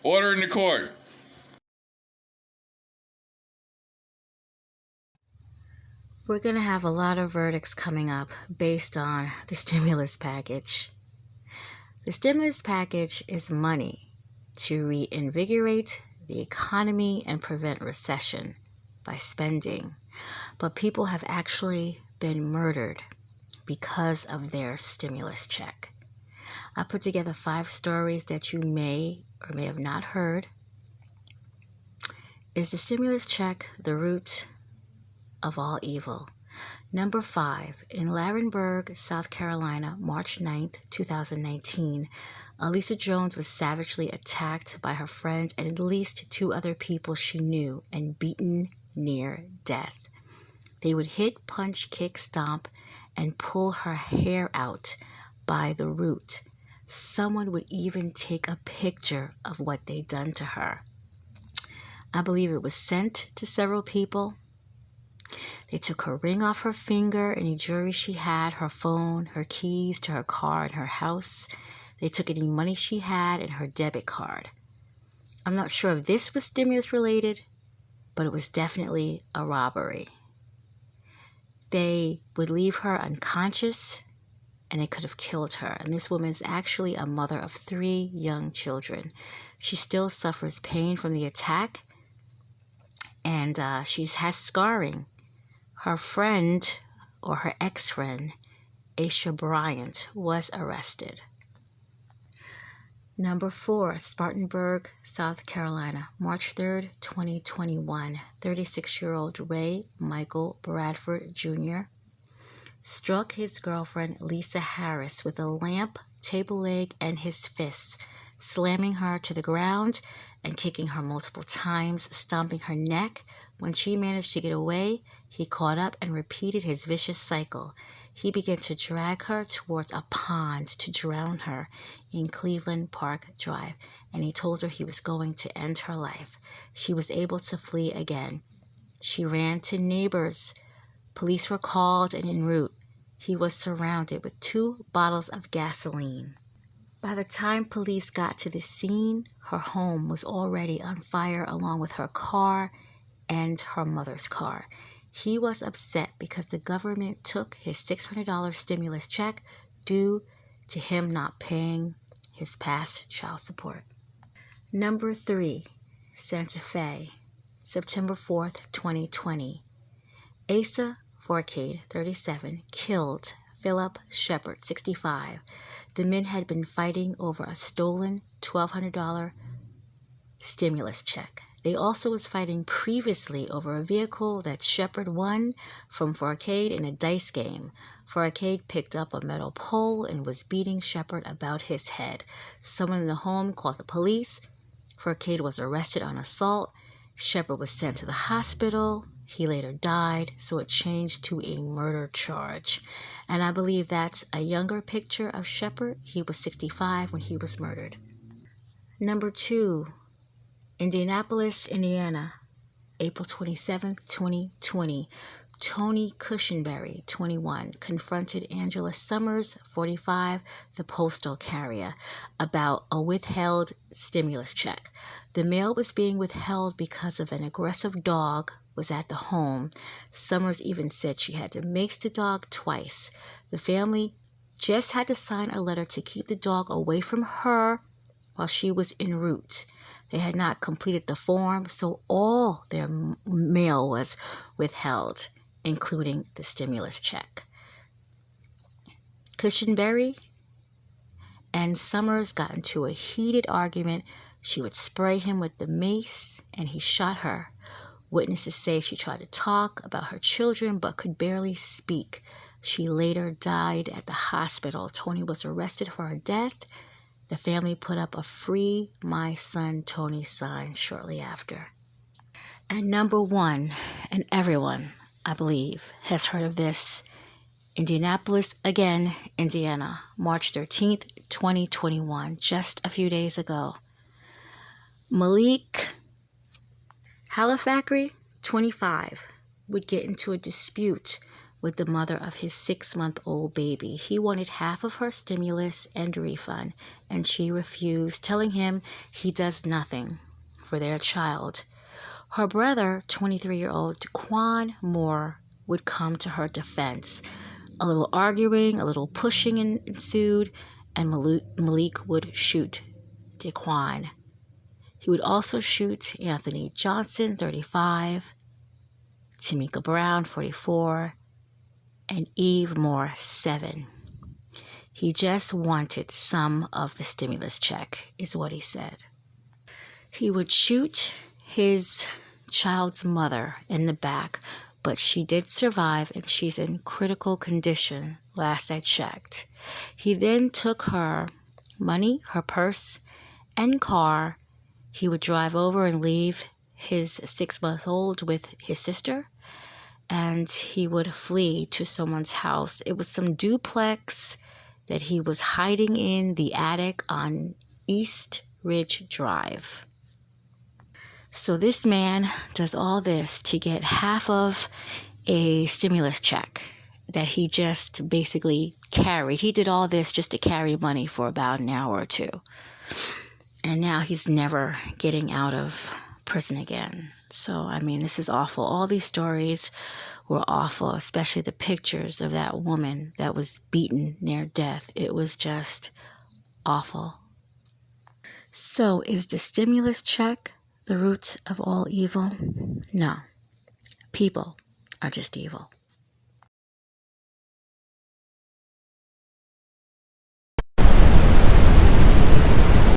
Order in the court. We're going to have a lot of verdicts coming up based on the stimulus package. The stimulus package is money to reinvigorate the economy and prevent recession by spending. But people have actually been murdered because of their stimulus check. I put together 5 stories that you may or may have not heard. Is the stimulus check the root of all evil? Number 5, in Laurinburg, South Carolina, March 9th, 2019, Elisa Jones was savagely attacked by her friends and at least 2 other people she knew and beaten near death. They would hit, punch, kick, stomp, and pull her hair out by the root. Someone would even take a picture of what they'd done to her. I believe it was sent to several people. They took her ring off her finger, any jewelry she had, her phone, her keys to her car and her house. They took any money she had and her debit card. I'm not sure if this was stimulus related, but it was definitely a robbery. They would leave her unconscious and they could have killed her. And this woman is actually a mother of 3 young children. She still suffers pain from the attack and she has scarring. Her friend, or her ex-friend, Aisha Bryant, was arrested. Number 4, Spartanburg, South Carolina, March 3rd, 2021. 36-year-old Ray Michael Bradford Jr. struck his girlfriend Lisa Harris with a lamp, table leg, and his fists, slamming her to the ground and kicking her multiple times, stomping her neck. When she managed to get away, he caught up and repeated his vicious cycle. He began to drag her towards a pond to drown her in Cleveland Park Drive, and he told her he was going to end her life. She was able to flee again. She ran to neighbors. Police were called, and en route, he was surrounded with 2 bottles of gasoline. By the time police got to the scene, her home was already on fire along with her car and her mother's car. He was upset because the government took his $600 stimulus check due to him not paying his past child support. Number 3, Santa Fe, September 4th, 2020. Asa Forcade, 37, killed Philip Shepard, 65. The men had been fighting over a stolen $1,200 stimulus check. They also was fighting previously over a vehicle that Shepard won from Forcade in a dice game. Forcade picked up a metal pole and was beating Shepard about his head. Someone in the home called the police. Forcade was arrested on assault. Shepard was sent to the hospital. He later died, so it changed to a murder charge. And I believe that's a younger picture of Shepard. He was 65 when he was murdered. Number 2, Indianapolis, Indiana, April 27, 2020. Tony Cushenberry, 21, confronted Angela Summers, 45, the postal carrier, about a withheld stimulus check. The mail was being withheld because of an aggressive dog was at the home. Summers even said she had to mace the dog twice. The family just had to sign a letter to keep the dog away from her while she was en route. They had not completed the form, so all their mail was withheld, including the stimulus check. Cushenberry and Summers got into a heated argument. She would spray him with the mace, and he shot her. Witnesses say she tried to talk about her children but could barely speak. She later died at the hospital. Tony was arrested for her death. The family put up a Free My Son Tony sign shortly after. And number 1, and everyone, I believe, has heard of this, Indianapolis, again, Indiana, March 13th, 2021, just a few days ago. Malik Harris, 25, would get into a dispute with the mother of his 6-month-old baby. He wanted half of her stimulus and refund, and she refused, telling him he does nothing for their child. Her brother, 23-year-old Daquan Moore, would come to her defense. A little arguing, a little pushing ensued, and Malik would shoot Daquan. He would also shoot Anthony Johnson, 35, Tamika Brown, 44, and Eve Moore, 7. He just wanted some of the stimulus check, is what he said. He would shoot his child's mother in the back, but she did survive and she's in critical condition, last I checked. He then took her money, her purse, and car. He would drive over and leave his 6-month-old with his sister, and he would flee to someone's house. It was some duplex that he was hiding in the attic on East Ridge Drive. So this man does all this to get half of a stimulus check that he just basically carried. He did all this just to carry money for about an hour or two. And now he's never getting out of prison again. So, I mean, this is awful. All these stories were awful, especially the pictures of that woman that was beaten near death. It was just awful. So, is the stimulus check the root of all evil? No. People are just evil.